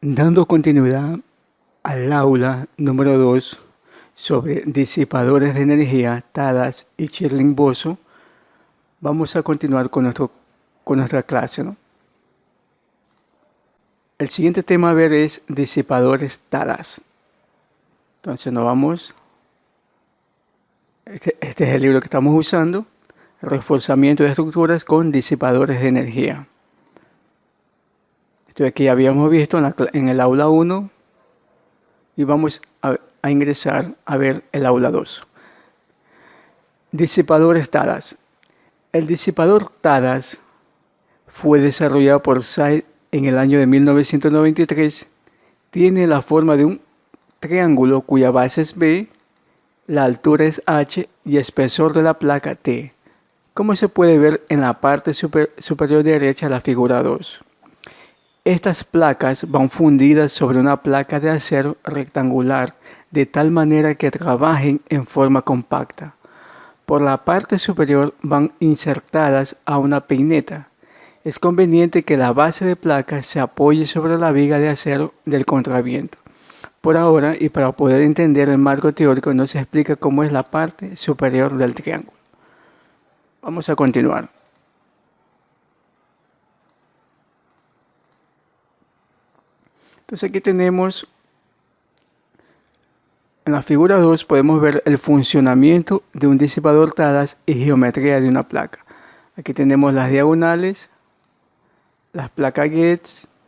Dando continuidad al aula número 2 sobre disipadores de energía, Tadas y Chirling-Bosso, vamos a continuar con nuestra clase, ¿no? El siguiente tema a ver es disipadores Tadas. Entonces nos vamos, este es el libro que estamos usando, reforzamiento de estructuras con disipadores de energía. Esto aquí habíamos visto en el aula 1 y vamos a ingresar a ver el aula 2. Disipadores Tadas. El disipador Tadas fue desarrollado por Said en el año de 1993. Tiene la forma de un triángulo cuya base es B, la altura es H y espesor de la placa T, como se puede ver en la parte superior derecha de la figura 2. Estas placas van fundidas sobre una placa de acero rectangular de tal manera que trabajen en forma compacta. Por la parte superior van insertadas a una peineta. Es conveniente que la base de placa se apoye sobre la viga de acero del contraviento. Por ahora, y para poder entender el marco teórico, nos explica cómo es la parte superior del triángulo. Vamos a continuar. Entonces aquí tenemos, en la figura 2 podemos ver el funcionamiento de un disipador Tadas y geometría de una placa. Aquí tenemos las diagonales, las placas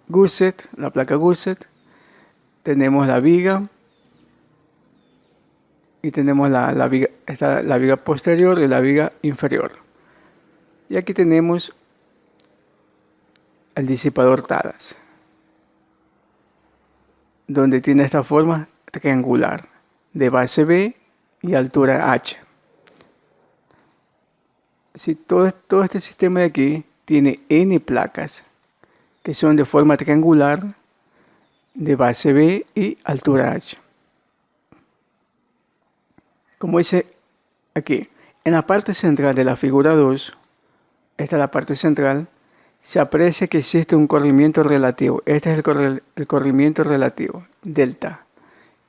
Gusset, la placa Gusset, tenemos la viga y tenemos la viga posterior y la viga inferior. Y aquí tenemos el disipador Tadas, donde tiene esta forma triangular de base B y altura H. Si todo este sistema de aquí tiene N placas que son de forma triangular de base B y altura H. Como dice aquí, en la parte central de la figura 2, esta es la parte central, se aprecia que existe un corrimiento relativo. Este es el corrimiento relativo, delta,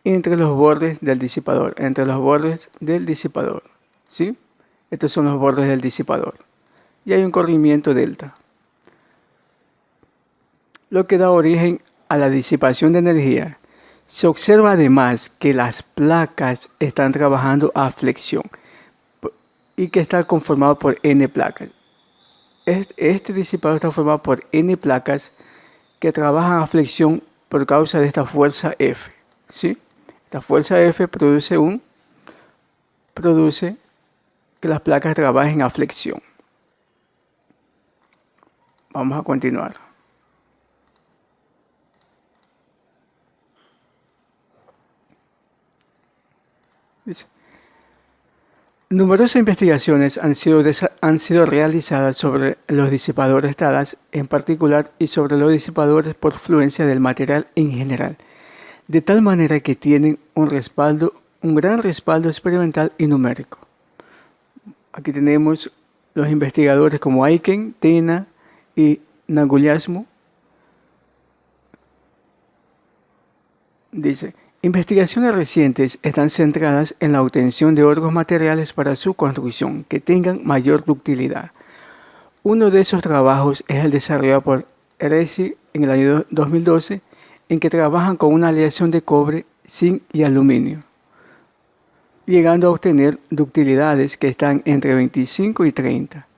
entre los bordes del disipador, ¿sí? Estos son los bordes del disipador. Y hay un corrimiento delta, lo que da origen a la disipación de energía. Se observa además que las placas están trabajando a flexión y que está conformado por N placas. Este disipador está formado por N placas que trabajan a flexión por causa de esta fuerza F, ¿sí? Esta fuerza F produce que las placas trabajen a flexión. Vamos a continuar. Dice, numerosas investigaciones han sido realizadas sobre los disipadores Tadas en particular y sobre los disipadores por fluencia del material en general, de tal manera que tienen un gran respaldo experimental y numérico. Aquí tenemos los investigadores como Aiken, Tena y Naguliasmo. Dice, investigaciones recientes están centradas en la obtención de otros materiales para su construcción que tengan mayor ductilidad. Uno de esos trabajos es el desarrollado por Heresi en el año 2012, en que trabajan con una aleación de cobre, zinc y aluminio, llegando a obtener ductilidades que están entre 25 y 30.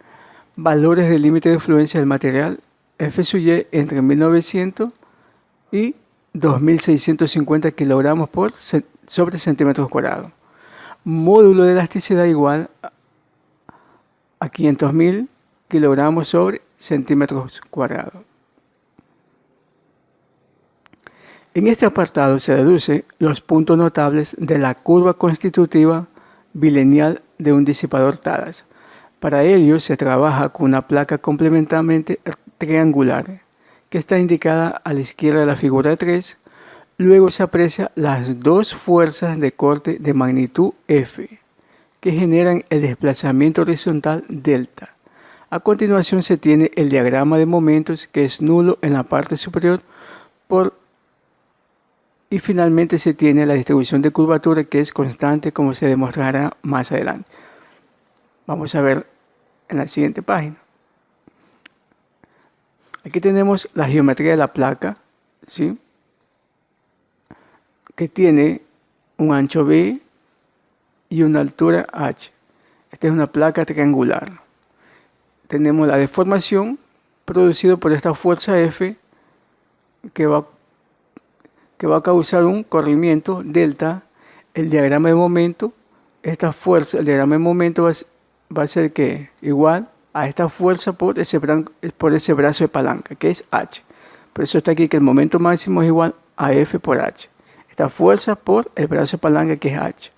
Valores del límite de fluencia del material F sub Y entre 1900 y 2650 kilogramos sobre centímetros cuadrados. Módulo de elasticidad igual a 500.000 kilogramos sobre centímetros cuadrados. En este apartado se deducen los puntos notables de la curva constitutiva bilineal de un disipador Tadas. Para ello se trabaja con una placa complementarmente triangular que está indicada a la izquierda de la figura 3. Luego se aprecia las dos fuerzas de corte de magnitud F que generan el desplazamiento horizontal delta. A continuación se tiene el diagrama de momentos que es nulo en la parte superior por Y finalmente se tiene la distribución de curvatura, que es constante, como se demostrará más adelante. Vamos a ver en la siguiente página. Aquí tenemos la geometría de la placa, ¿sí? Que tiene un ancho B y una altura H. Esta es una placa triangular. Tenemos la deformación producida por esta fuerza F que va a causar un corrimiento delta. El diagrama de momento, esta fuerza, el diagrama de momento va a ser que igual a esta fuerza por ese brazo de palanca, que es H. Por eso está aquí que el momento máximo es igual a F por H. Esta fuerza por el brazo de palanca, que es H.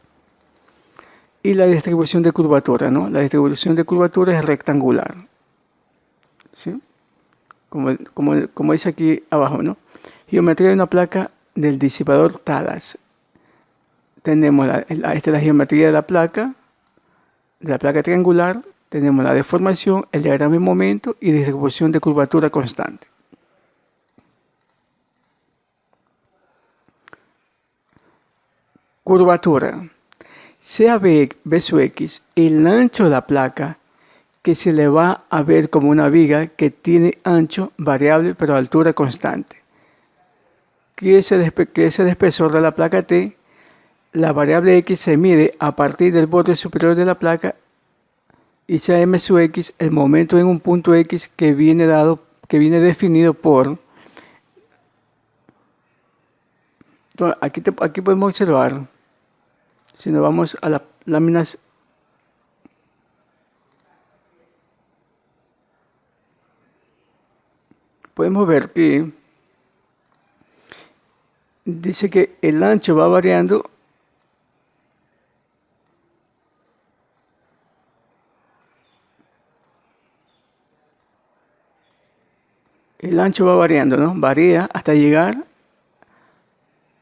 Y la distribución de curvatura, ¿no? La distribución de curvatura es rectangular, ¿sí? Como dice aquí abajo, ¿no? Geometría de una placa del disipador Thales. Tenemos esta es la geometría de la placa triangular. Tenemos la deformación, el diagrama de momento y distribución de curvatura constante. Curvatura. Sea B sub X el ancho de la placa, que se le va a ver como una viga que tiene ancho variable pero altura constante. Que es el espesor de la placa T. La variable X se mide a partir del borde superior de la placa y sea M sub X el momento en un punto X que viene definido por... Entonces, aquí podemos observar, si nos vamos a las láminas, podemos ver que dice que el ancho va variando ¿no? Varía hasta llegar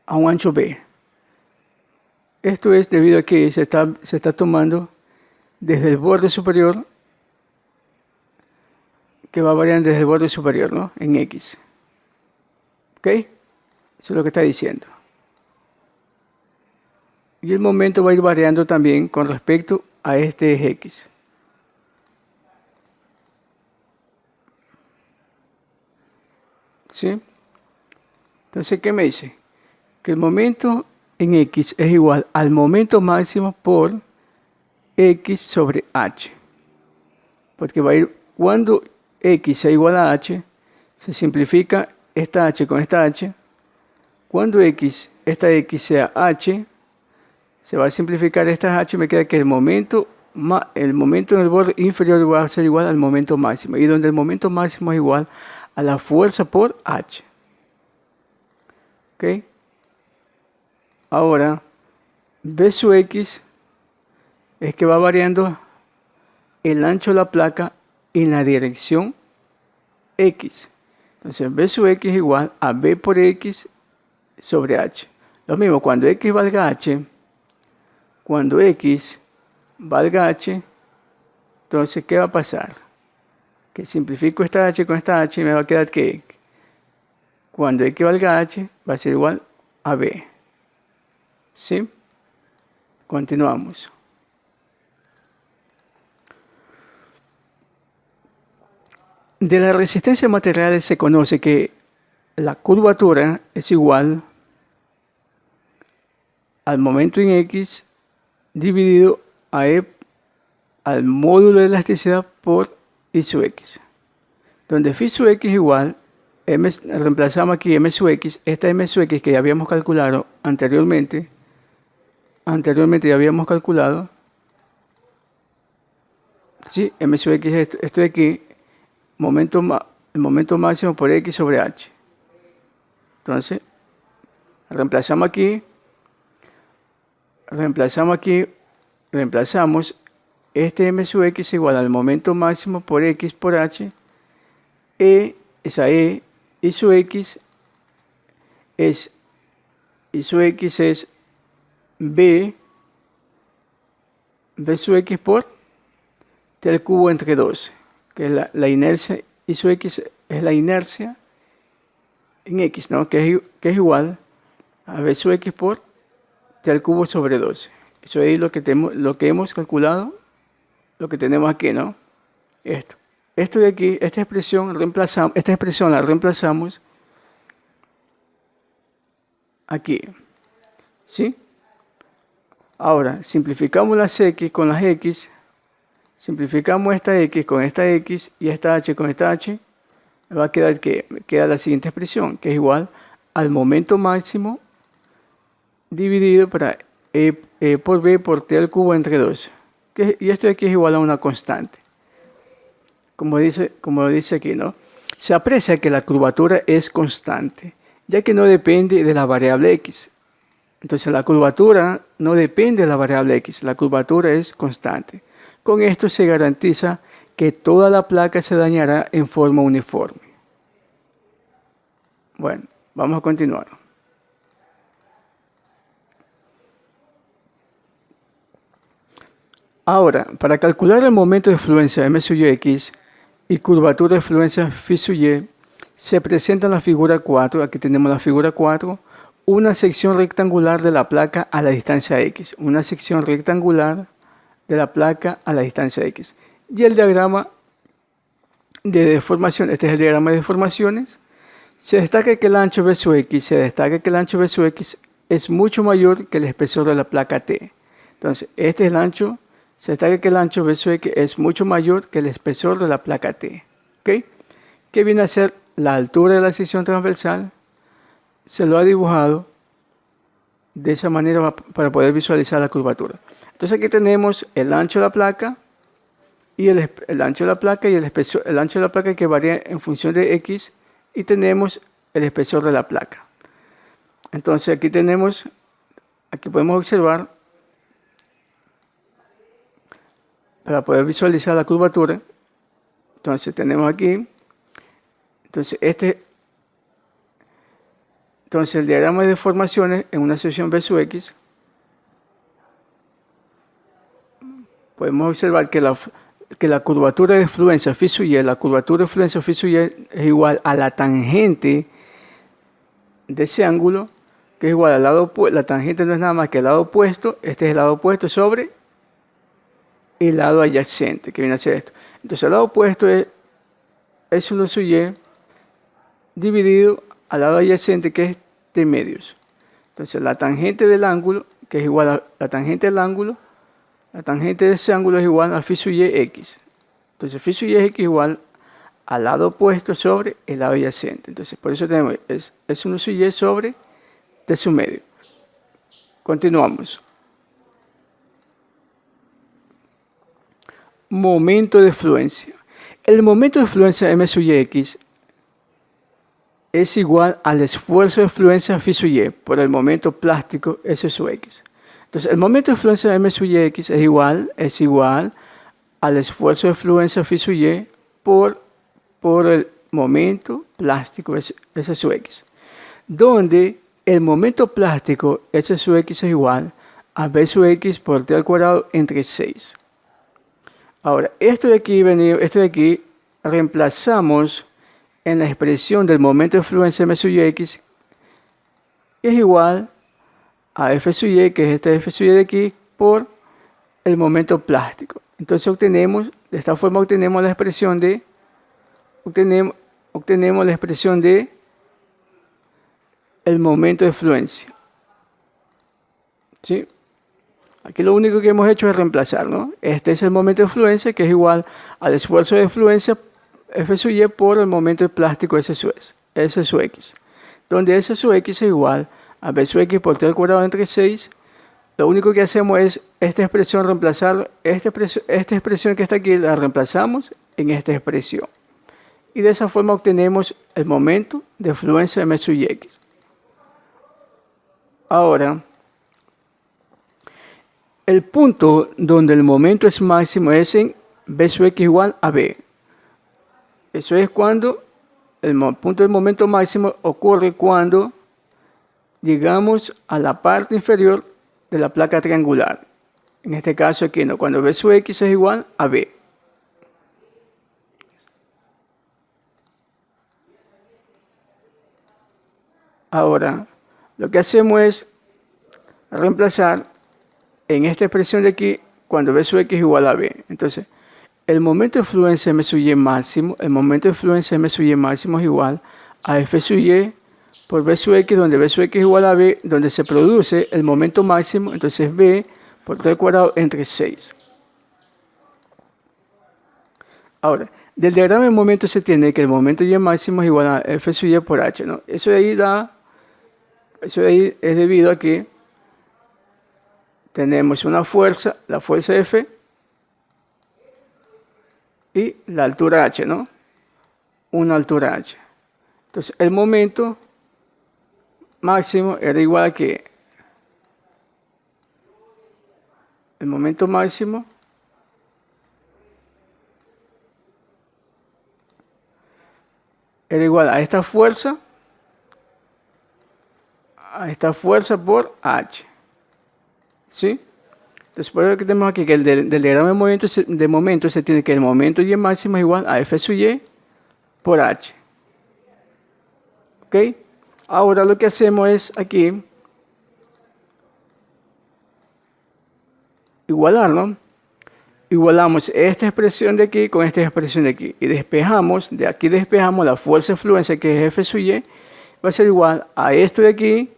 a un ancho B. Esto es debido a que se está tomando desde el borde superior, que va variando desde el borde superior, ¿no? En X. ¿Ok? Eso es lo que está diciendo. Y el momento va a ir variando también con respecto a este eje X. ¿Sí? Entonces, ¿qué me dice? Que el momento en X es igual al momento máximo por X sobre H. Porque va a ir, cuando X sea igual a H, se simplifica esta H con esta H. Cuando esta X sea H, se va a simplificar esta H, me queda que el momento en el borde inferior va a ser igual al momento máximo. Y donde el momento máximo es igual a la fuerza por H. ¿Ok? Ahora, B sub X es que va variando el ancho de la placa en la dirección X. Entonces, B sub X es igual a B por X sobre H. Lo mismo, cuando X valga H, entonces, ¿qué va a pasar? Que simplifico esta H con esta H y me va a quedar que cuando X valga H va a ser igual a B. ¿Sí? Continuamos. De la resistencia a materiales se conoce que la curvatura es igual al momento en X dividido a E al módulo de elasticidad por I sub X. Donde phi sub X es igual, reemplazamos aquí M sub X, esta M sub X que ya habíamos calculado anteriormente ya habíamos calculado, ¿sí? M sub X es esto de aquí, el momento máximo por X sobre H. Entonces, reemplazamos este M sub X igual al momento máximo por X por H. Esa I sub X es B sub X por T al cubo entre 12, que es la inercia. I sub X es la inercia en X, ¿no? Que es igual a b sub x por t al cubo sobre 12. Eso es lo que hemos calculado, lo que tenemos aquí, ¿no? Esto de aquí, esta expresión la reemplazamos aquí, ¿sí? Ahora, simplificamos las x con las x, simplificamos esta x con esta x y esta h con esta h, va a quedar que queda la siguiente expresión, que es igual al momento máximo dividido para e por b por t al cubo entre 2. Y esto de aquí es igual a una constante. Como dice aquí, ¿no? Se aprecia que la curvatura es constante, ya que no depende de la variable x. Entonces la curvatura no depende de la variable x, la curvatura es constante. Con esto se garantiza que toda la placa se dañará en forma uniforme. Bueno, vamos a continuar. Ahora, para calcular el momento de fluencia m sub x y curvatura de fluencia phi sub y, se presenta en la figura 4, aquí tenemos la figura 4, una sección rectangular de la placa a la distancia x, una sección rectangular de la placa a la distancia x. Y el diagrama de deformación, este es el diagrama de deformaciones, se destaca que el ancho b sub x, es mucho mayor que el espesor de la placa t. Entonces, este es el ancho, se destaca que el ancho b sub x es mucho mayor que el espesor de la placa t. ¿Okay? ¿Qué viene a ser la altura de la sección transversal? Se lo ha dibujado de esa manera para poder visualizar la curvatura. Entonces aquí tenemos el ancho de la placa y el ancho de la placa y el ancho de la placa que varía en función de x, y tenemos el espesor de la placa. Entonces aquí podemos observar, para poder visualizar la curvatura. Entonces tenemos aquí, entonces el diagrama de deformaciones en una sección b sub x, podemos observar que la curvatura de fluencia phi sub y, es igual a la tangente de ese ángulo, que es igual al lado opuesto. La tangente no es nada más que el lado opuesto, este es el lado opuesto sobre el lado adyacente, que viene a ser esto. Entonces el lado opuesto es 1 sub y dividido al lado adyacente, que es t medios. Entonces la tangente del ángulo, que es igual a la tangente del ángulo, la tangente de ese ángulo es igual a phi sub y x. Entonces phi sub y x igual al lado opuesto sobre el lado adyacente. Entonces por eso tenemos es 1 sub y sobre t sub medio. Continuamos. Momento de fluencia. El momento de fluencia m sub y x es igual al esfuerzo de fluencia phi sub y por el momento plástico s sub x. Entonces, el momento de fluencia de m sub y x es igual al esfuerzo de fluencia phi sub y por el momento plástico s sub x, donde el momento plástico s sub x es igual a b sub x por t al cuadrado entre 6. Ahora, esto de aquí reemplazamos en la expresión del momento de fluencia m sub y x, es igual a f sub y, que es este f sub y de aquí, por el momento plástico. Entonces de esta forma obtenemos la expresión de el momento de fluencia. ¿Sí? Aquí lo único que hemos hecho es reemplazar, ¿no? Este es el momento de fluencia, que es igual al esfuerzo de fluencia f sub y por el momento de plástico s sub x, donde s sub x es igual a b sub x por t al cuadrado entre 6. Lo único que hacemos es esta expresión reemplazar, esta expresión que está aquí la reemplazamos en esta expresión. Y de esa forma obtenemos el momento de fluencia m sub y x. Ahora, el punto donde el momento es máximo es en b sub x igual a b. Eso es cuando el punto del momento máximo ocurre cuando llegamos a la parte inferior de la placa triangular. En este caso aquí, ¿no? Cuando b sub x es igual a b. Ahora, Lo que hacemos es reemplazar en esta expresión de aquí cuando B sub X es igual a B. Entonces, el momento de fluencia M sub Y máximo, el momento de fluencia M sub Y máximo es igual a F sub Y por B sub X, donde B sub X es igual a B, donde se produce el momento máximo, entonces B por T al cuadrado entre 6. Ahora, del diagrama de momento se tiene que el momento Y máximo es igual a F sub Y por H, ¿no? Eso de ahí es debido a que tenemos una fuerza, la fuerza F, y la altura H, ¿no? Una altura H. Entonces, el momento máximo era igual a que el momento máximo era igual a esta fuerza por H. ¿Sí? Entonces, por eso que tenemos aquí que del diagrama de momento se tiene que el momento Y máximo es igual a F sub Y por H. ¿Ok? Ahora lo que hacemos es aquí igualar, ¿no? Igualamos esta expresión de aquí con esta expresión de aquí. Y despejamos, de aquí despejamos la fuerza de fluencia que es F sub Y. Va a ser igual a esto de aquí.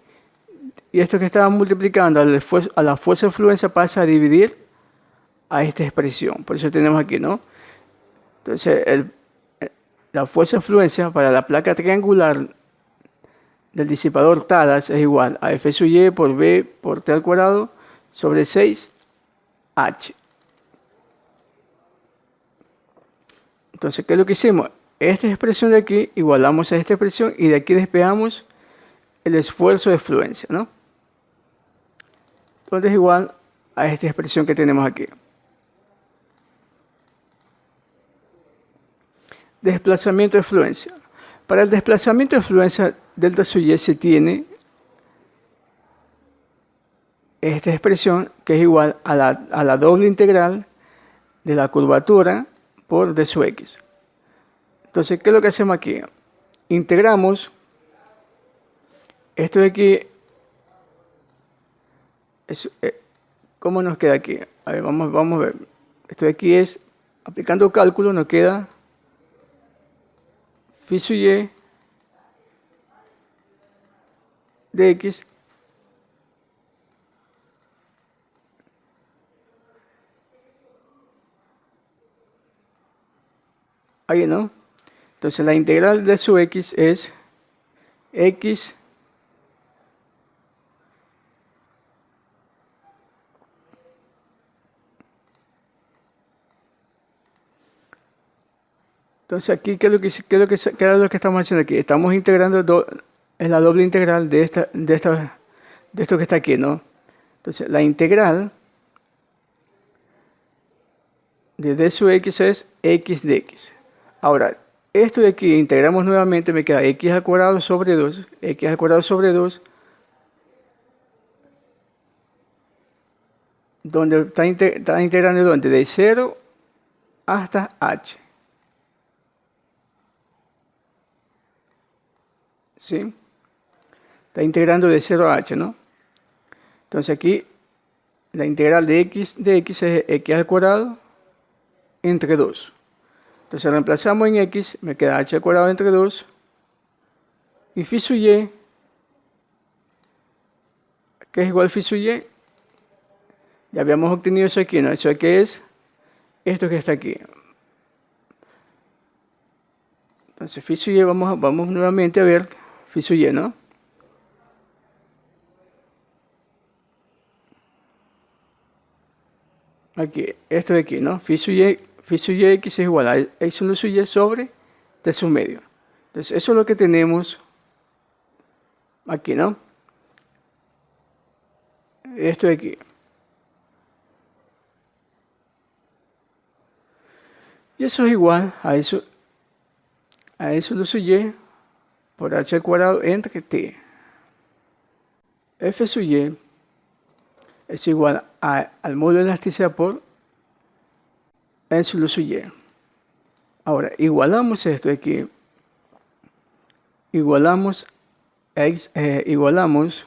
Y esto que estaba multiplicando a la fuerza de fluencia pasa a dividir a esta expresión. Por eso tenemos aquí, ¿no? Entonces, la fuerza de fluencia para la placa triangular del disipador Tadas es igual a F sub Y por B por T al cuadrado sobre 6H. Entonces, ¿qué es lo que hicimos? Esta expresión de aquí igualamos a esta expresión y de aquí despejamos el esfuerzo de fluencia, ¿no? Entonces es igual a esta expresión que tenemos aquí. Desplazamiento de fluencia. Para el desplazamiento de fluencia delta sub Y se tiene esta expresión que es igual a la doble integral de la curvatura por d sub X. Entonces, ¿qué es lo que hacemos aquí? Integramos esto de aquí. ¿Cómo nos queda aquí? A ver, vamos a ver. Esto de aquí es, aplicando cálculo, nos queda phi sub Y de X ahí, ¿no? Entonces la integral de sub X es X entonces aquí, ¿qué es lo que estamos haciendo aquí? Estamos integrando en la doble integral de esto que está aquí, ¿no? Entonces la integral de d sub X es X de X. Ahora, esto de aquí integramos nuevamente, me queda X al cuadrado sobre 2, X al cuadrado sobre 2, donde está integrando donde de 0 hasta H. ¿Sí? Está integrando de 0 a H, ¿no? Entonces aquí la integral de X es X al cuadrado entre 2. Entonces reemplazamos en X, me queda H al cuadrado entre 2. Y phi sub Y, que es igual a phi sub Y, ya habíamos obtenido eso aquí, ¿no? Eso aquí es esto que está aquí. Entonces phi sub Y, vamos nuevamente a ver phi sub Y, ¿no? Aquí, esto de aquí, ¿no? Phi sub Y X es igual a X sub Y sobre T sub medio. Entonces eso es lo que tenemos aquí, ¿no? Esto de aquí. Y eso es igual a eso lo sub Y por H al cuadrado entre T. F sub Y es igual al módulo de elasticidad por N sub sub Y. Ahora, igualamos esto de aquí. Igualamos igualamos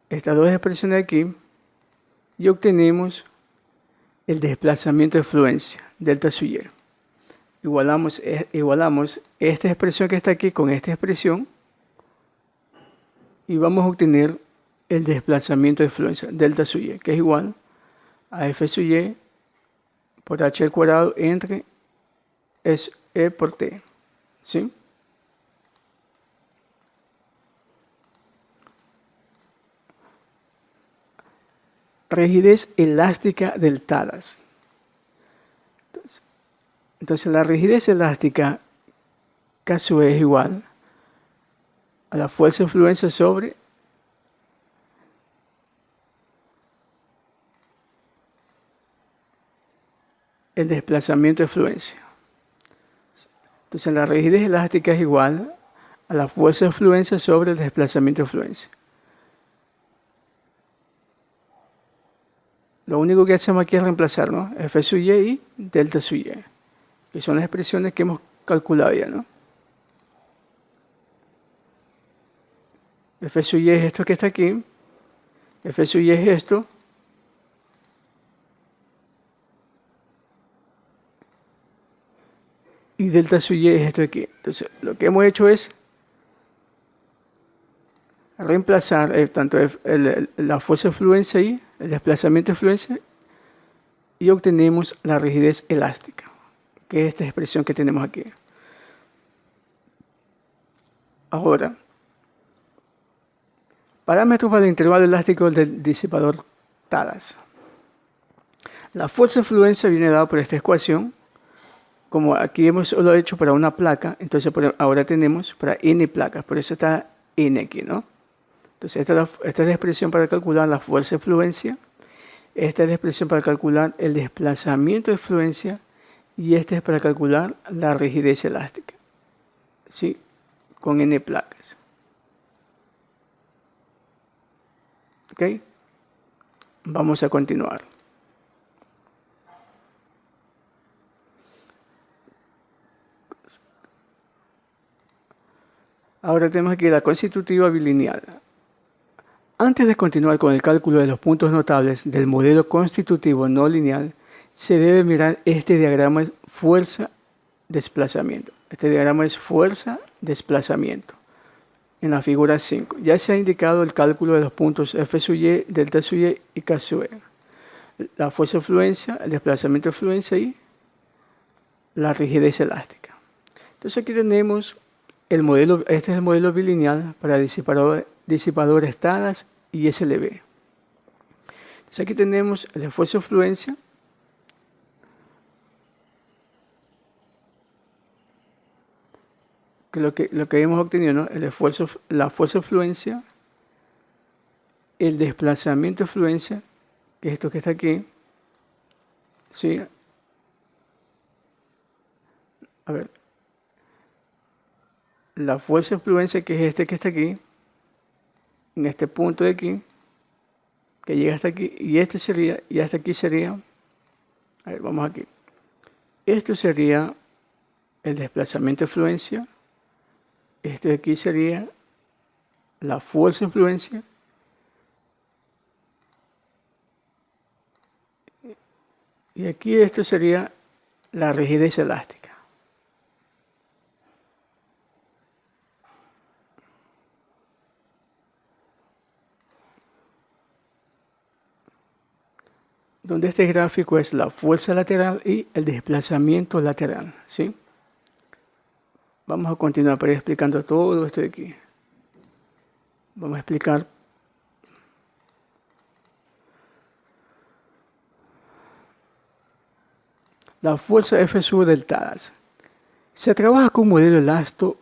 estas dos expresiones aquí y obtenemos el desplazamiento de fluencia, delta sub y. Igualamos esta expresión que está aquí con esta expresión y vamos a obtener el desplazamiento de fluencia, delta sub y, que es igual a f sub y por h al cuadrado entre E por t. ¿Sí? Rigidez elástica del talas. Entonces la rigidez elástica K sub E es igual a la fuerza de fluencia sobre el desplazamiento de fluencia. Entonces la rigidez elástica es igual a la fuerza de fluencia sobre el desplazamiento de fluencia. Lo único que hacemos aquí es reemplazar, ¿no? F sub y y delta sub y, que son las expresiones que hemos calculado ya, ¿no? F sub y es esto que está aquí, F sub y es esto, y delta sub y es esto de aquí. Entonces, lo que hemos hecho es reemplazar tanto la fuerza de fluencia y el desplazamiento de fluencia y obtenemos la rigidez elástica, que es esta expresión que tenemos aquí. Ahora, parámetros para el intervalo elástico del disipador talas. La fuerza de fluencia viene dada por esta ecuación. Como aquí lo hecho para una placa, entonces ahora tenemos para n placas, por eso está n aquí, ¿no? Entonces esta es la expresión para calcular la fuerza de fluencia, esta es la expresión para calcular el desplazamiento de fluencia y esta es para calcular la rigidez elástica, ¿sí? Con n placas. ¿Ok? Vamos a continuar. Ahora tenemos aquí la constitutiva bilineal. Antes de continuar con el cálculo de los puntos notables del modelo constitutivo no lineal, se debe mirar este diagrama de fuerza-desplazamiento. Este diagrama es fuerza-desplazamiento en la figura 5. Ya se ha indicado el cálculo de los puntos F sub y, delta sub y K sub e. La fuerza de fluencia, el desplazamiento de fluencia y la rigidez elástica. Entonces aquí tenemos el modelo, este es el modelo bilineal para disipadores talas y SLB. Entonces aquí tenemos el esfuerzo de fluencia, que lo que hemos obtenido, ¿no? La fuerza de fluencia, el desplazamiento de fluencia, que es esto que está aquí, ¿sí? A ver, la fuerza de fluencia, que es este que está aquí, en este punto de aquí, que llega hasta aquí, y este sería, y hasta aquí sería, a ver, vamos aquí. Esto sería el desplazamiento de fluencia, este de aquí sería la fuerza de fluencia, y aquí esto sería la rigidez elástica. Donde este gráfico es la fuerza lateral y el desplazamiento lateral, ¿sí? Vamos a continuar para ir explicando todo esto de aquí. Vamos a explicar la fuerza F sub del talas. Se trabaja con un modelo elástico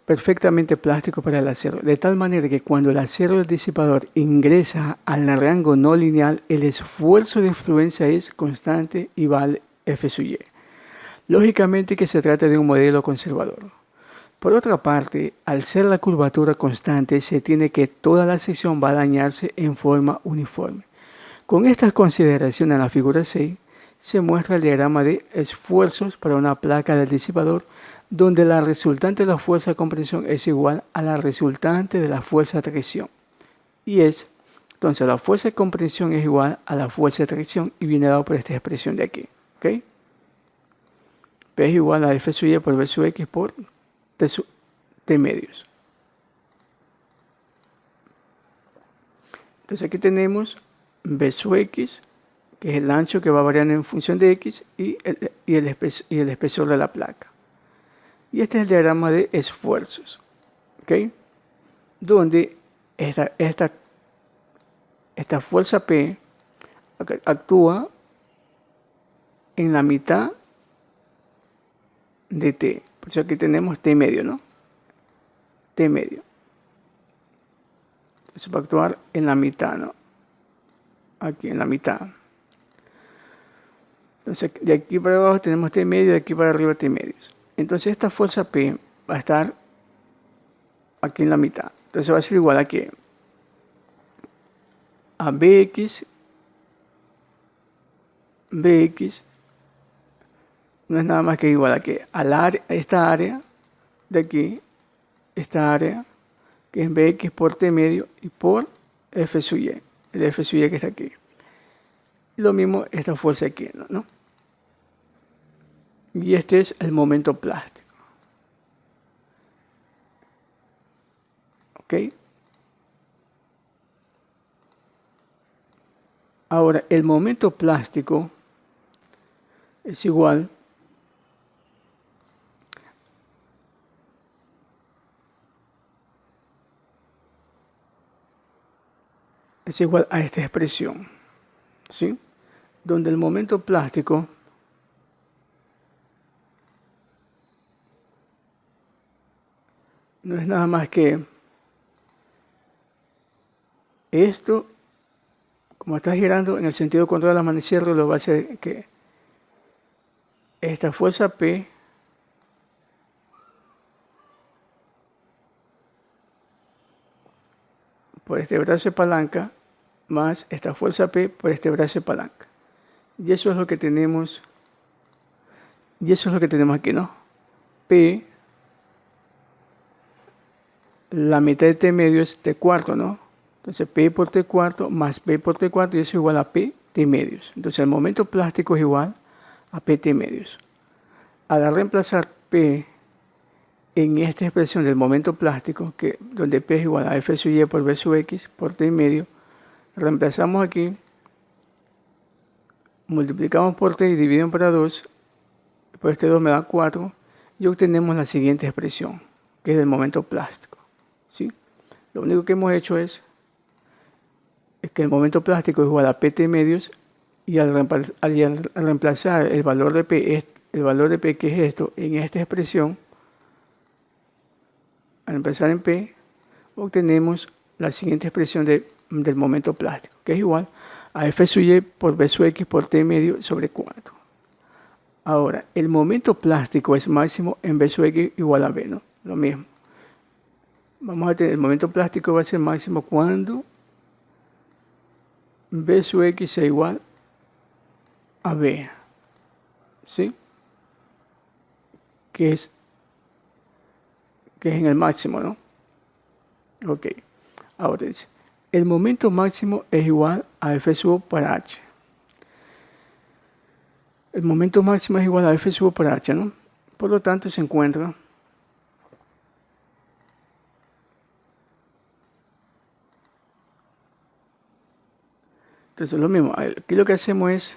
perfectamente plástico para el acero, de tal manera que cuando el acero del disipador ingresa al rango no lineal, el esfuerzo de fluencia es constante y vale F sub y. Lógicamente que se trata de un modelo conservador. Por otra parte, al ser la curvatura constante, se tiene que toda la sección va a dañarse en forma uniforme. Con estas consideraciones en la figura 6, se muestra el diagrama de esfuerzos para una placa del disipador donde la resultante de la fuerza de compresión es igual a la resultante de la fuerza de tracción. Y es, entonces la fuerza de compresión es igual a la fuerza de tracción y viene dado por esta expresión de aquí. ¿Ok? P es igual a F sub Y por V sub X por T medios. Entonces aquí tenemos V sub X, que es el ancho que va variando en función de X, y el espesor de la placa. Y este es el diagrama de esfuerzos, ¿ok? Donde esta fuerza P actúa en la mitad de T. Por eso aquí tenemos T medio, ¿no? T medio. Eso va a actuar en la mitad, ¿no? Aquí en la mitad. Entonces, de aquí para abajo tenemos T medio, de aquí para arriba T medios. Entonces, esta fuerza P va a estar aquí en la mitad. Entonces, va a ser igual a que a Bx no es nada más que igual a que a esta área de aquí, esta área, que es Bx por T medio y por F sub Y, el F sub Y que está aquí. Lo mismo esta fuerza aquí, ¿no? Y este es el momento plástico. ¿Ok? Ahora, el momento plástico es igual a esta expresión, ¿sí? Donde el momento plástico no es nada más que esto, como está girando en el sentido contrario al amanecer, lo va a hacer que esta fuerza P por este brazo de palanca más esta fuerza P por este brazo de palanca. Y eso es lo que tenemos. Y eso es lo que tenemos aquí, ¿no? P, la mitad de T medio es T cuarto, ¿no? Entonces P por T cuarto más P por T cuarto y eso es igual a P T medios. Entonces el momento plástico es igual a P T medios. Al reemplazar P en esta expresión del momento plástico, donde P es igual a F sub Y por V sub X por T medio, reemplazamos aquí, multiplicamos por T y dividimos por 2, por este 2 me da 4 y obtenemos la siguiente expresión, que es del momento plástico. ¿Sí? Lo único que hemos hecho es que el momento plástico es igual a PT medios y al reemplazar el valor de P, que es esto, en esta expresión, al empezar en P, obtenemos la siguiente expresión del momento plástico, que es igual a F sub Y por V sub X por T medio sobre 4. Ahora, el momento plástico es máximo en V sub X igual a V, ¿no? Lo mismo. Vamos a tener, el momento plástico va a ser máximo cuando V sub X sea igual a V. ¿Sí? Que es en el máximo, ¿no? Ok. Ahora dice, el momento máximo es igual a F sub por H. El momento máximo es igual a F sub por H, ¿no? Por lo tanto, se encuentra entonces lo mismo. Aquí lo que hacemos es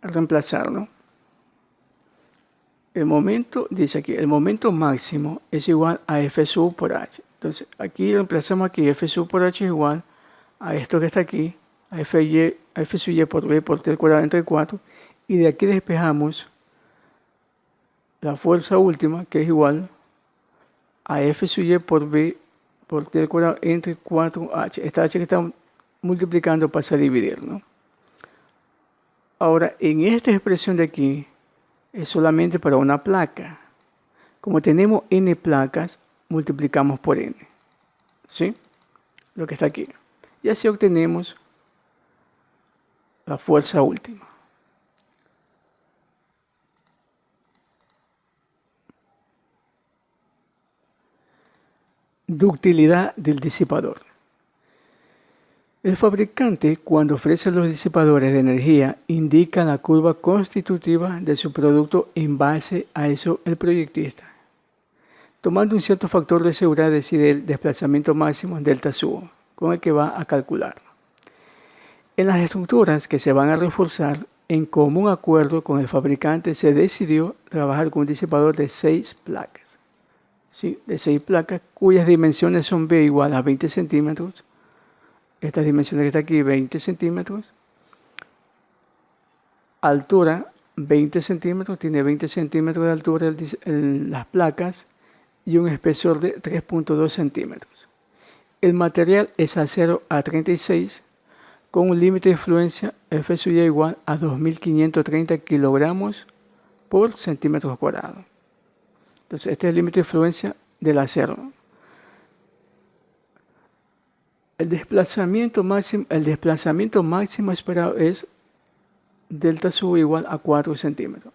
reemplazar, ¿no? El momento, dice aquí, el momento máximo es igual a F sub por H. Entonces, aquí reemplazamos aquí F sub por H es igual a esto que está aquí, a F sub Y por V por T al cuadrado entre 4. Y de aquí despejamos la fuerza última, que es igual a F sub Y por V por T al cuadrado entre 4H. Esta H que está multiplicando pasa a dividir, ¿no? Ahora, en esta expresión de aquí, es solamente para una placa. Como tenemos n placas, multiplicamos por n. ¿Sí? Lo que está aquí. Y así obtenemos la fuerza última. Ductilidad del disipador. El fabricante, cuando ofrece los disipadores de energía, indica la curva constitutiva de su producto en base a eso el proyectista. Tomando un cierto factor de seguridad, decide el desplazamiento máximo delta sub, con el que va a calcular. En las estructuras que se van a reforzar, en común acuerdo con el fabricante, se decidió trabajar con un disipador de 6 placas. Sí, de 6 placas, cuyas dimensiones son B igual a 20 centímetros. Estas dimensiones que está aquí, 20 centímetros. Altura, 20 centímetros. Tiene 20 centímetros de altura las placas y un espesor de 3.2 centímetros. El material es acero A36 con un límite de influencia F sub y igual a 2.530 kilogramos por centímetros cuadrados. Entonces, este es el límite de influencia del acero. El desplazamiento máximo esperado es delta sub igual a 4 centímetros.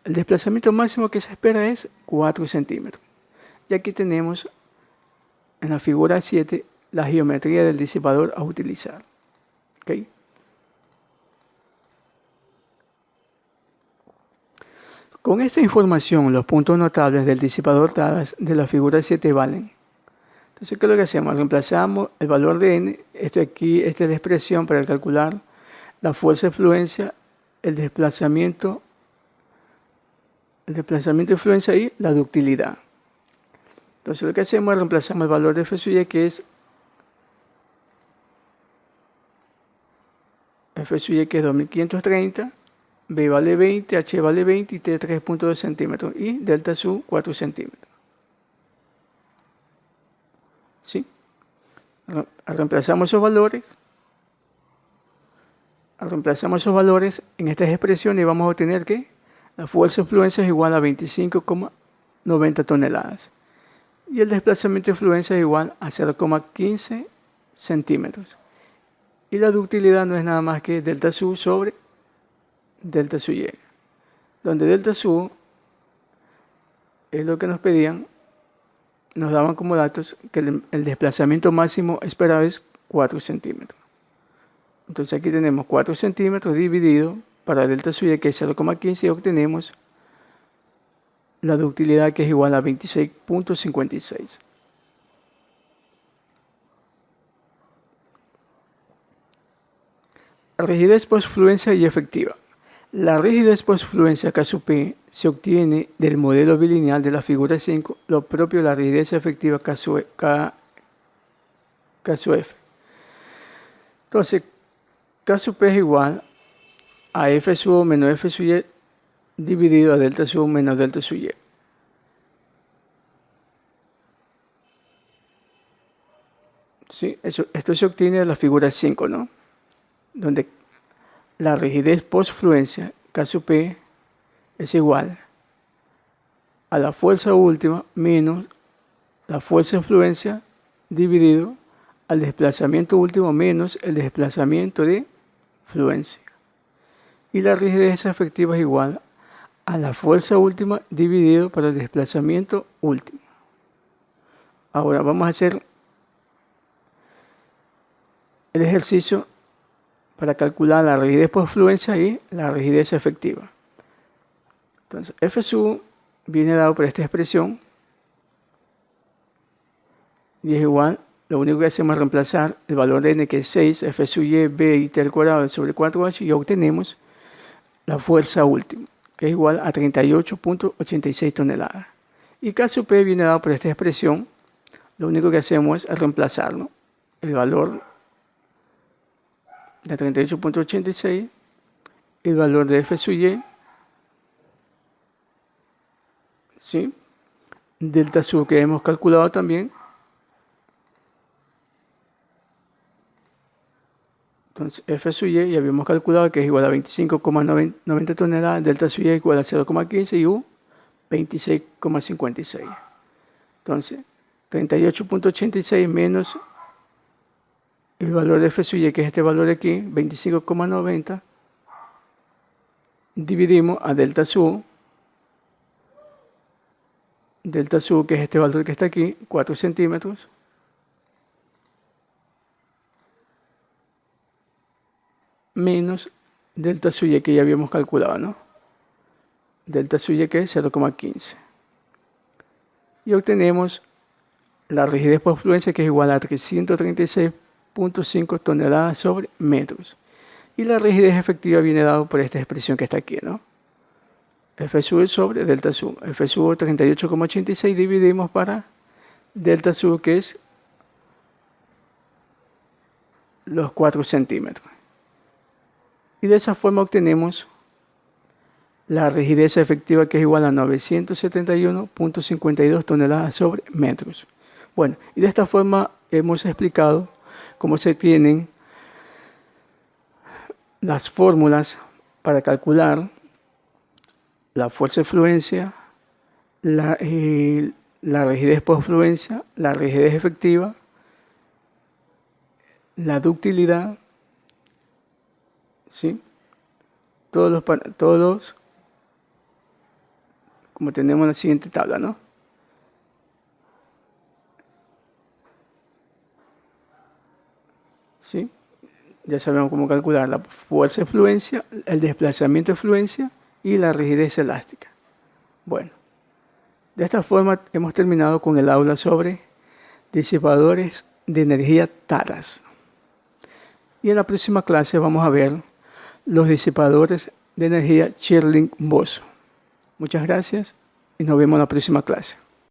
El desplazamiento máximo que se espera es 4 centímetros. Y aquí tenemos en la figura 7 la geometría del disipador a utilizar. ¿Okay? Con esta información, los puntos notables del disipador dadas de la figura 7 valen. Entonces, ¿qué es lo que hacemos? Reemplazamos el valor de n, esto aquí, esta es la expresión para calcular la fuerza de influencia, el desplazamiento de influencia y la ductilidad. Entonces, lo que hacemos es reemplazamos el valor de F sub y, que es F sub y, que es 2530, B vale 20, H vale 20 y T 3.2 centímetros y delta sub 4 centímetros. ¿Sí? Reemplazamos esos valores en estas expresiones y vamos a obtener que la fuerza de influencia es igual a 25,90 toneladas y el desplazamiento de influencia es igual a 0,15 centímetros. Y la ductilidad no es nada más que delta sub sobre delta sub y, donde delta sub es lo que nos pedían, nos daban como datos que el desplazamiento máximo esperado es 4 centímetros. Entonces aquí tenemos 4 centímetros dividido para delta sub y, que es 0,15, y obtenemos la ductilidad, que es igual a 26.56. Rigidez postfluencia y efectiva. La rigidez postfluencia K sub P se obtiene del modelo bilineal de la figura 5, lo propio de la rigidez efectiva K sub F. Entonces, K sub P es igual a F sub menos F sub Y dividido a delta sub menos delta sub Y. Sí, esto se obtiene de la figura 5, ¿no? Donde la rigidez postfluencia K sub P es igual a la fuerza última menos la fuerza de influencia dividido al desplazamiento último menos el desplazamiento de fluencia. Y la rigidez efectiva es igual a la fuerza última dividido por el desplazamiento último. Ahora vamos a hacer el ejercicio para calcular la rigidez por fluencia y la rigidez efectiva. Entonces, F sub viene dado por esta expresión y es igual, lo único que hacemos es reemplazar el valor de n, que es 6, F sub y, B y T al cuadrado sobre 4H, y obtenemos la fuerza última, que es igual a 38.86 toneladas. Y K sub P viene dado por esta expresión, lo único que hacemos es reemplazarlo, el valor de 38.86, el valor de F sub y, ¿sí? Delta sub que hemos calculado también. Entonces F sub y ya habíamos calculado que es igual a 25,90 toneladas, delta sub y es igual a 0,15 y U 26,56. Entonces 38.86 menos el valor de F sub y, que es este valor de aquí, 25,90, dividimos a delta sub delta sub, que es este valor que está aquí, 4 centímetros, menos delta sub y que ya habíamos calculado, ¿no? Delta sub y que es 0,15. Y obtenemos la rigidez por fluencia, que es igual a 336.5 toneladas sobre metros. Y la rigidez efectiva viene dado por esta expresión que está aquí, ¿no? F sub sobre delta sub. F sub 38,86 dividimos para delta sub, que es los 4 centímetros. Y de esa forma obtenemos la rigidez efectiva, que es igual a 971.52 toneladas sobre metros. Bueno, y de esta forma hemos explicado cómo se tienen las fórmulas para calcular la fuerza de fluencia, la rigidez por fluencia, la rigidez efectiva, la ductilidad, ¿sí? Todos los, como tenemos en la siguiente tabla, ¿no? ¿Sí? Ya sabemos cómo calcular la fuerza de fluencia, el desplazamiento de fluencia y la rigidez elástica. Bueno, de esta forma hemos terminado con el aula sobre disipadores de energía TARAS. Y en la próxima clase vamos a ver los disipadores de energía Stirling-Bosso. Muchas gracias y nos vemos en la próxima clase.